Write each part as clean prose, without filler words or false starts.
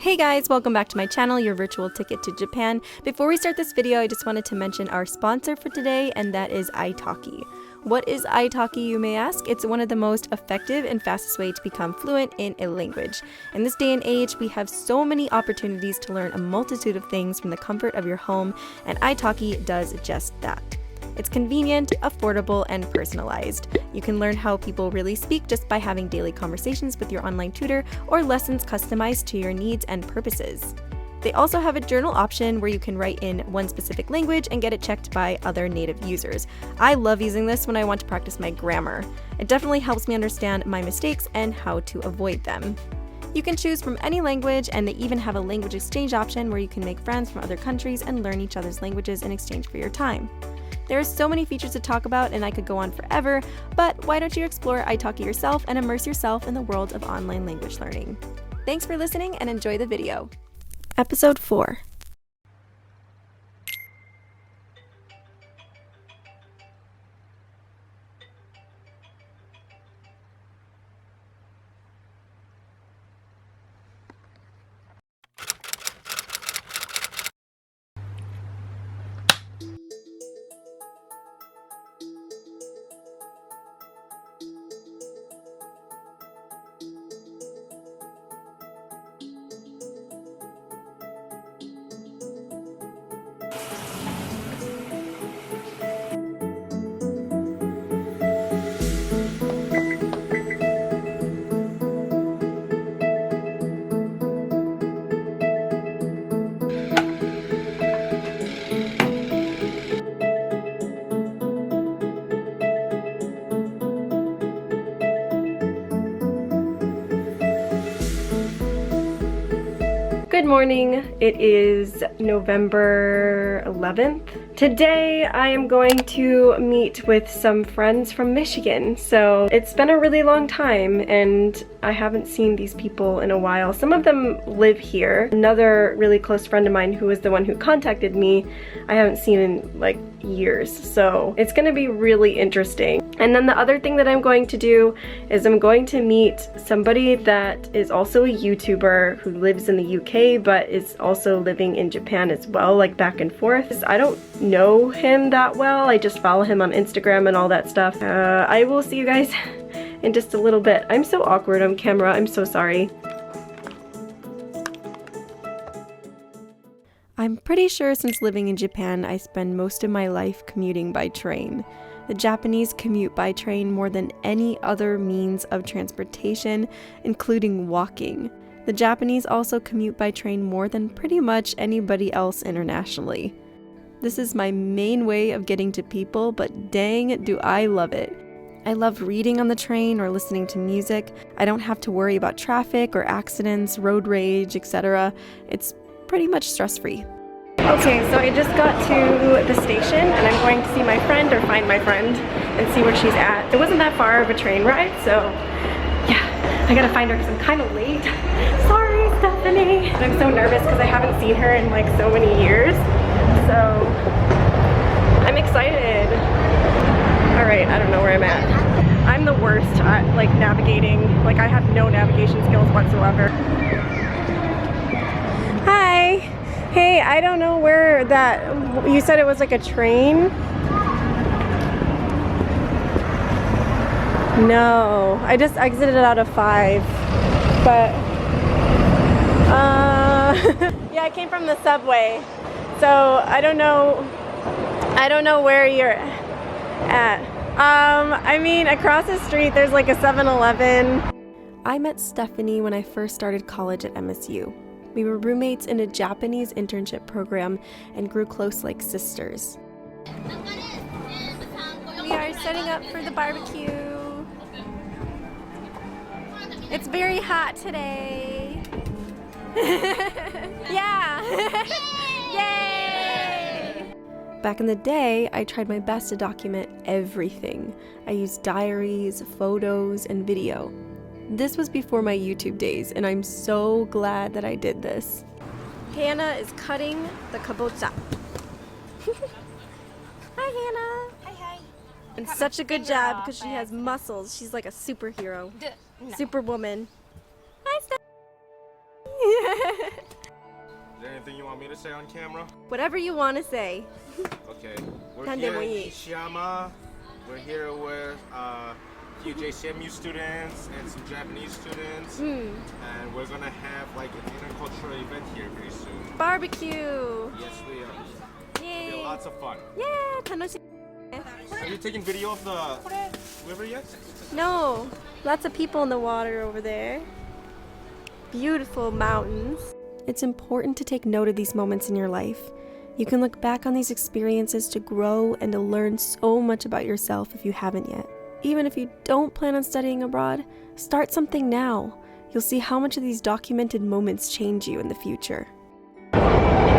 Hey guys, welcome back to my channel, your virtual ticket to Japan. Before we start this video, I just wanted to mention our sponsor for today, and that is italki. What is italki, you may ask? It's one of the most effective and fastest way to become fluent in a language. In this day and age, we have so many opportunities to learn a multitude of things from the comfort of your home, and italki does just that. It's convenient, affordable, and personalized. You can learn how people really speak just by having daily conversations with your online tutor or lessons customized to your needs and purposes. They also have a journal option where you can write in one specific language and get it checked by other native users. I love using this when I want to practice my grammar. It definitely helps me understand my mistakes and how to avoid them. You can choose from any language, and they even have a language exchange option where you can make friends from other countries and learn each other's languages in exchange for your time. There are so many features to talk about, and I could go on forever, but why don't you explore italki yourself and immerse yourself in the world of online language learning. Thanks for listening and enjoy the video. Episode 4. Good morning. It is November 11th. Today I am going to meet with some friends from Michigan. So it's been a really long time and I haven't seen these people in a while. Some of them live here. Another really close friend of mine who was the one who contacted me, I haven't seen in like years. So it's gonna be really interesting. And then the other thing that I'm going to do is I'm going to meet somebody that is also a YouTuber who lives in the UK but is also living in Japan as well, like back and forth. I don't know him that well. I just follow him on Instagram and all that stuff. I will see you guys in just a little bit. I'm so awkward on camera. I'm so sorry. I'm pretty sure since living in Japan, I spend most of my life commuting by train. The Japanese commute by train more than any other means of transportation, including walking. The Japanese also commute by train more than pretty much anybody else internationally. This is my main way of getting to people, but dang, do I love it. I love reading on the train or listening to music. I don't have to worry about traffic or accidents, road rage, etc. It's pretty much stress-free. Okay, so I just got to the station and I'm going to see my friend or find my friend and see where she's at. It wasn't that far of a train ride, so yeah, I gotta find her because I'm kind of late. Sorry, Stephanie. I'm so nervous because I haven't seen her in like so many years, so I'm excited. Alright, I don't know where I'm at. I'm the worst at like navigating. Like I have no navigation skills whatsoever. Hi! Hey, I don't know where that, you said it was like a train? No, I just exited out of 5, but, yeah, I came from the subway, so I don't know where you're at. I mean, across the street there's like a 7-Eleven. I met Stephanie when I first started college at MSU. We were roommates in a Japanese internship program and grew close like sisters. We are setting up for the barbecue. It's very hot today. Yeah! Yay! Back in the day, I tried my best to document everything. I used diaries, photos, and video. This was before my YouTube days, and I'm so glad that I did this. Hannah is cutting the kabocha. Hi, Hannah. Hi, hi. And such a good job because she has muscles. She's like a superhero. Superwoman. Hi, Steph. Is there anything you want me to say on camera? Whatever you want to say. Okay. We're here in Ishiyama. We're here with a few JCMU students and some Japanese students. And we're gonna have like an intercultural event here pretty soon. Barbecue! Yes, we are. Yay! It'll be lots of fun. Yeah! 楽しい. Have you taken video of the river yet? No! Lots of people in the water over there. Beautiful mountains. It's important to take note of these moments in your life. You can look back on these experiences to grow and to learn so much about yourself if you haven't yet. Even if you don't plan on studying abroad, start something now. You'll see how much of these documented moments change you in the future. Stephanie!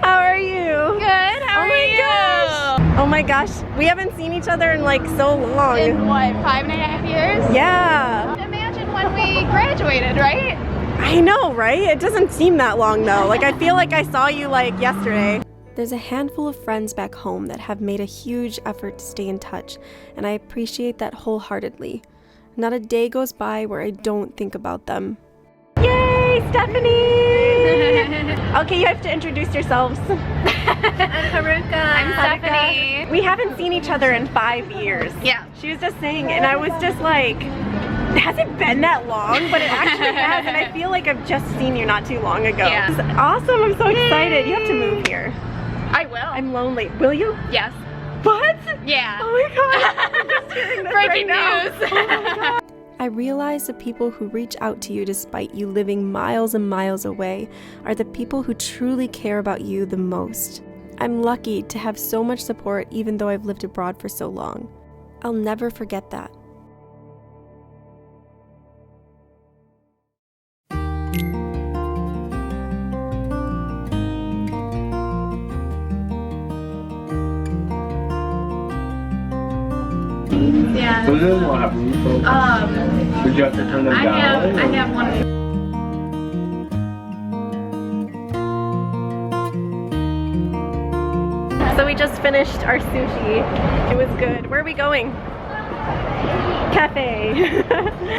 How are you? Good, how are you? Gosh. Oh my gosh, we haven't seen each other in like so long. In what, 5.5 years? Yeah. Imagine when we graduated, right? I know, right? It doesn't seem that long though. Like I feel like I saw you like yesterday. There's a handful of friends back home that have made a huge effort to stay in touch, and I appreciate that wholeheartedly. Not a day goes by where I don't think about them. Yay, Stephanie! Okay, you have to introduce yourselves. I'm Haruka. I'm Stephanie. We haven't seen each other in 5 years. Yeah. She was just saying, and I was just like, has it been that long? But it actually has, and I feel like I've just seen you not too long ago. Yeah. It's awesome, I'm so excited. You have to move here. I will. I'm lonely. Will you? Yes. What? Yeah. Oh my god, I'm just hearing this Breaking right news. Now. Oh my god. I realize the people who reach out to you despite you living miles and miles away are the people who truly care about you the most. I'm lucky to have so much support even though I've lived abroad for so long. I'll never forget that. Yeah. Those are more have room for. Would you have to turn them I down? have one. So we just finished our sushi. It was good. Where are we going? Cafe.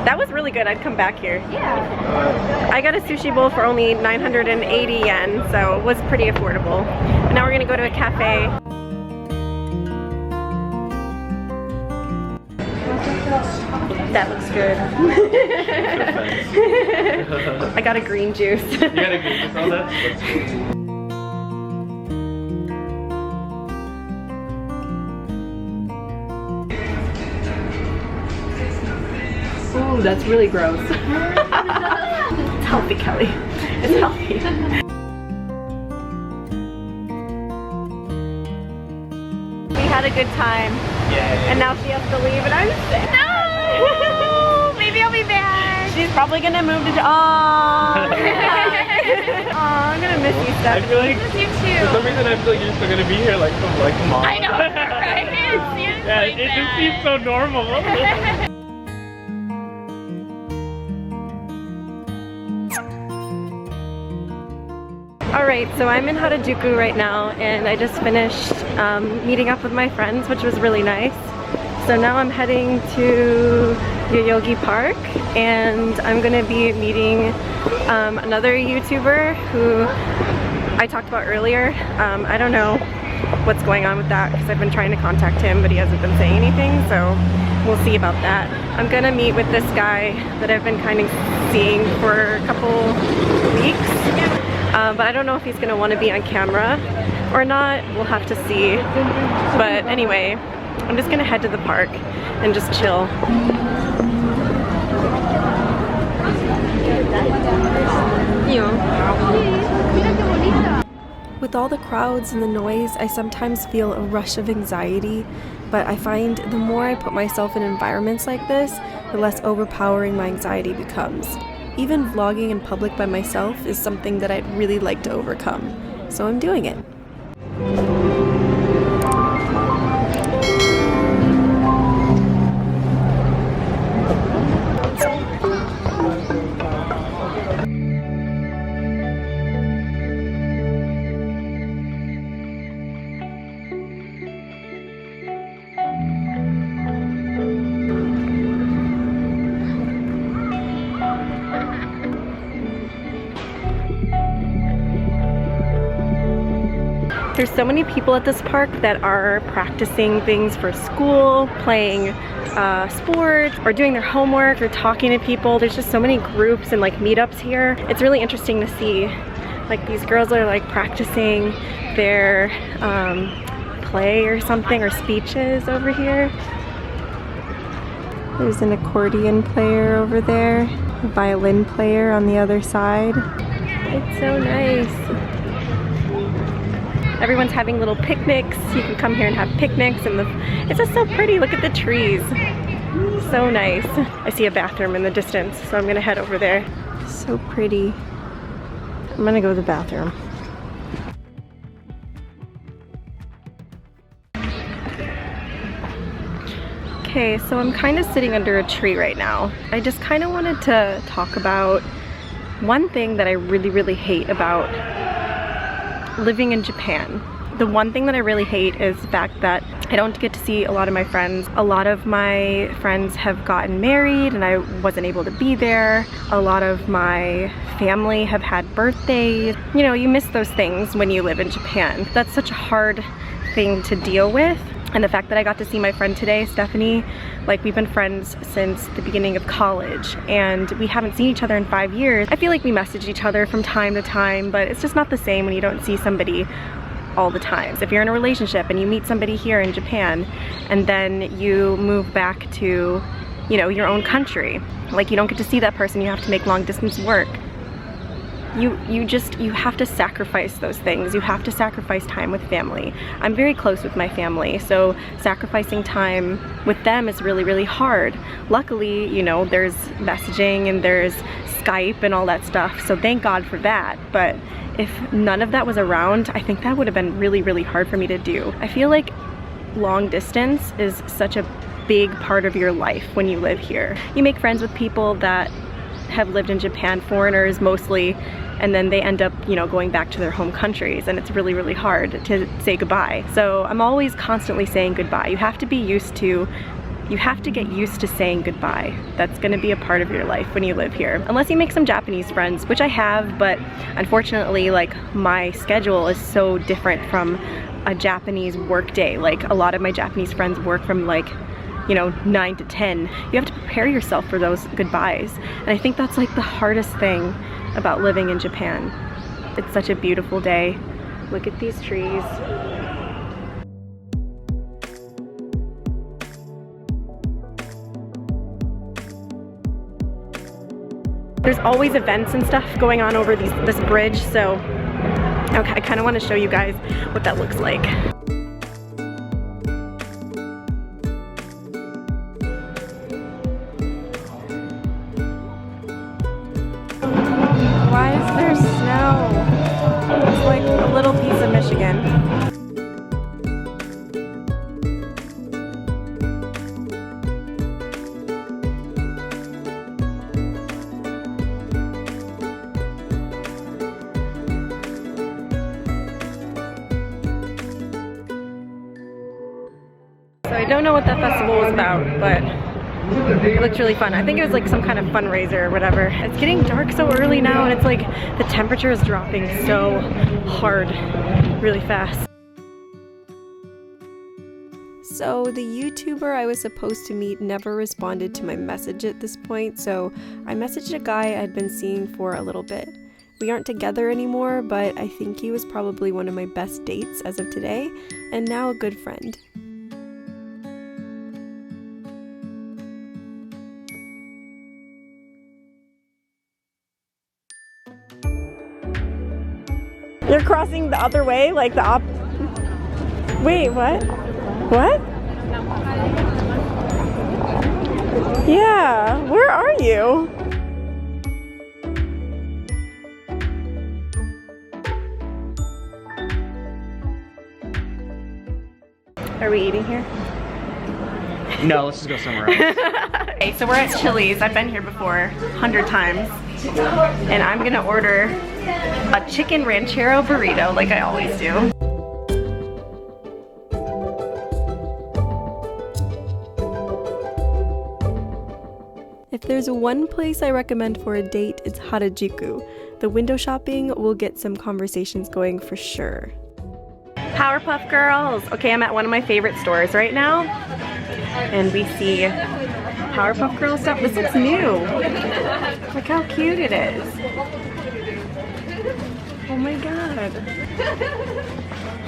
That was really good. I'd come back here. Yeah. I got a sushi bowl for only 980 yen, so it was pretty affordable. But now we're gonna go to a cafe. That looks good. I got a green juice. You got a green juice on that? Ooh, that's really gross. It's healthy, Kelly. It's healthy. We had a good time. Yeah. And now she has to leave and I'm sad. No! Maybe I'll be back. She's probably gonna move to Aww. Aww, I'm gonna miss you, I Stephanie. feel like, Miss you for too. some reason, I feel like you're still gonna be here, like, come on. I know, right? Yeah, it just seems so normal. Alright, so I'm in Harajuku right now and I just finished meeting up with my friends, which was really nice. So now I'm heading to Yoyogi Park and I'm gonna be meeting another YouTuber who I talked about earlier. I don't know what's going on with that because I've been trying to contact him but he hasn't been saying anything, so we'll see about that. I'm gonna meet with this guy that I've been kind of seeing for a couple weeks. But I don't know if he's gonna want to be on camera or not. We'll have to see. But anyway, I'm just gonna head to the park and just chill. With all the crowds and the noise, I sometimes feel a rush of anxiety, but I find the more I put myself in environments like this, the less overpowering my anxiety becomes. Even vlogging in public by myself is something that I'd really like to overcome, so I'm doing it. There's so many people at this park that are practicing things for school, playing sports, or doing their homework, or talking to people. There's just so many groups and like meetups here. It's really interesting to see. Like these girls are like practicing their play or something, or speeches over here. There's an accordion player over there, a violin player on the other side. It's so nice. Everyone's having little picnics. You can come here and have picnics, and it's just so pretty. Look at the trees. So nice. I see a bathroom in the distance, so I'm gonna head over there. So pretty. I'm gonna go to the bathroom. Okay, so I'm kind of sitting under a tree right now. I just kind of wanted to talk about one thing that I really hate about living in Japan. The one thing that I really hate is the fact that I don't get to see a lot of my friends. A lot of my friends have gotten married and I wasn't able to be there. A lot of my family have had birthdays. You know, you miss those things when you live in Japan. That's such a hard thing to deal with. And the fact that I got to see my friend today, Stephanie, like we've been friends since the beginning of college and we haven't seen each other in 5 years. I feel like we message each other from time to time, but it's just not the same when you don't see somebody all the time. So if you're in a relationship and you meet somebody here in Japan and then you move back to, you know, your own country, like you don't get to see that person, you have to make long distance work. You have to sacrifice those things. You have to sacrifice time with family. I'm very close with my family, so sacrificing time with them is really hard. Luckily, you know, there's messaging and there's Skype and all that stuff, so thank God for that. But if none of that was around, I think that would have been really hard for me to do. I feel like long distance is such a big part of your life when you live here. You make friends with people that have lived in Japan, foreigners mostly, and then they end up, you know, going back to their home countries, and it's really hard to say goodbye. So I'm always constantly saying goodbye. You have to get used to saying goodbye. That's gonna be a part of your life when you live here. Unless you make some Japanese friends, which I have, but unfortunately, like, my schedule is so different from a Japanese work day. Like, a lot of my Japanese friends work from like, you know, 9 to 10. You have to prepare yourself for those goodbyes. And I think that's like the hardest thing about living in Japan. It's such a beautiful day. Look at these trees. There's always events and stuff going on over this bridge, so okay, I kind of want to show you guys what that looks like. Why is there snow? It's like a little piece of Michigan. So I don't know what that festival was about, but it looked really fun. I think it was like some kind of fundraiser or whatever. It's getting dark so early now, and it's like the temperature is dropping so hard, really fast. So the YouTuber I was supposed to meet never responded to my message at this point, so I messaged a guy I'd been seeing for a little bit. We aren't together anymore, but I think he was probably one of my best dates as of today, and now a good friend. You're crossing the other way, like the Wait, what? What? Yeah, where are you? Are we eating here? No, let's just go somewhere else. Okay, so we're at Chili's. I've been here before 100 times. And I'm gonna order a chicken ranchero burrito like I always do. If there's one place I recommend for a date, it's Harajuku. The window shopping will get some conversations going for sure. Powerpuff Girls. Okay, I'm at one of my favorite stores right now, and we see Powerpuff Girls stuff. This looks new. Look how cute it is. Oh my god.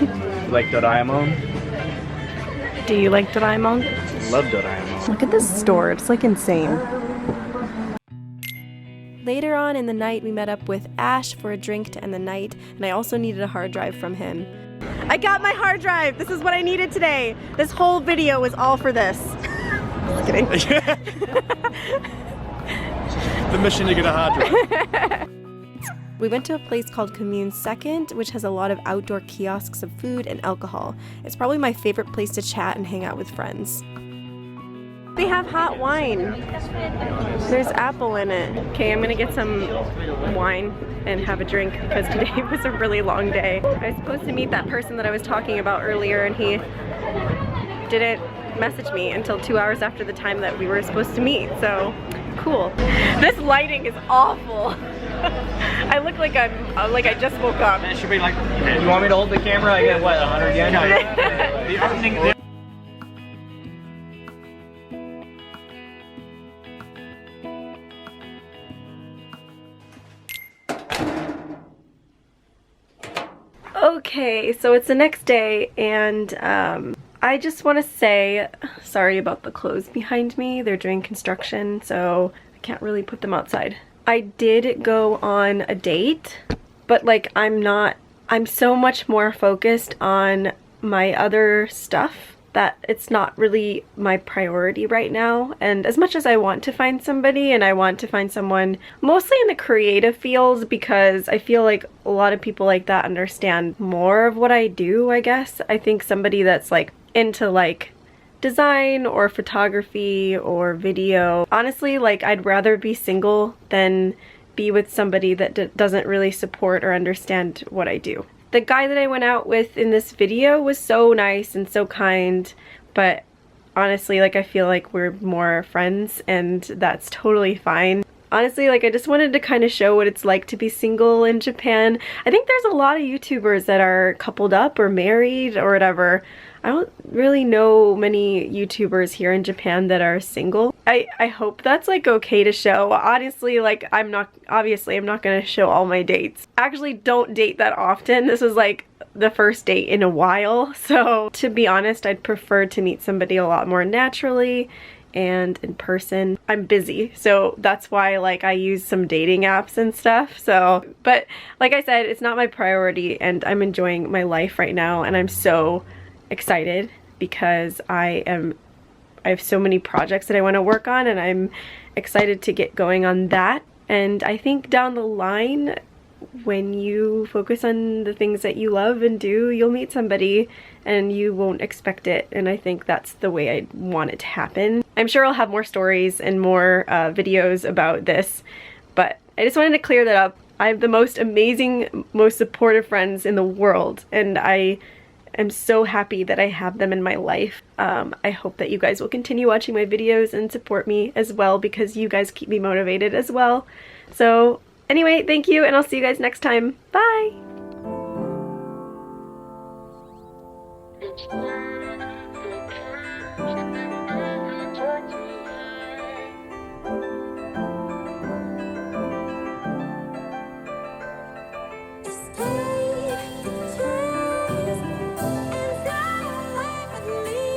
You like Doraemon? Do you like Doraemon? Love Doraemon. Look at this store, it's like insane. Later on in the night, we met up with Ash for a drink to end the night, and I also needed a hard drive from him. I got my hard drive! This is what I needed today. This whole video was all for this. Just kidding. The mission to get a hard drive. We went to a place called Commune Second, which has a lot of outdoor kiosks of food and alcohol. It's probably my favorite place to chat and hang out with friends. They have hot wine. There's apple in it. Okay, I'm gonna get some wine and have a drink because today was a really long day. I was supposed to meet that person that I was talking about earlier, and he didn't message me until 2 hours after the time that we were supposed to meet, so cool. This lighting is awful. I look like I just woke up. It should be like, you want me to hold the camera? I get what, 100 yen? The opening. Okay, so it's the next day, and I just want to say sorry about the clothes behind me. They're doing construction, so I can't really put them outside. I did go on a date, but like I'm so much more focused on my other stuff that it's not really my priority right now. And as much as I want to find somebody, and I want to find someone mostly in the creative fields, because I feel like a lot of people like that understand more of what I do, I guess. I think somebody that's like into like design or photography or video. Honestly, like I'd rather be single than be with somebody that doesn't really support or understand what I do. The guy that I went out with in this video was so nice and so kind, but honestly, like I feel like we're more friends, and that's totally fine. Honestly, like I just wanted to kind of show what it's like to be single in Japan. I think there's a lot of YouTubers that are coupled up or married or whatever. I don't really know many YouTubers here in Japan that are single. I hope that's like okay to show. Honestly, like I'm not gonna show all my dates. Actually, don't date that often. This was like the first date in a while. So to be honest, I'd prefer to meet somebody a lot more naturally and in person. I'm busy, so that's why like I use some dating apps and stuff. So, but like I said, it's not my priority, and I'm enjoying my life right now, and I'm so excited because I have so many projects that I want to work on, and I'm excited to get going on that. And I think down the line, when you focus on the things that you love and do, you'll meet somebody and you won't expect it, and I think that's the way I want it to happen. I'm sure I'll have more stories and more videos about this, but I just wanted to clear that up. I have the most amazing, most supportive friends in the world, and I am so happy that I have them in my life. I hope that you guys will continue watching my videos and support me as well, because you guys keep me motivated as well. So anyway, thank you, and I'll see you guys next time. Bye!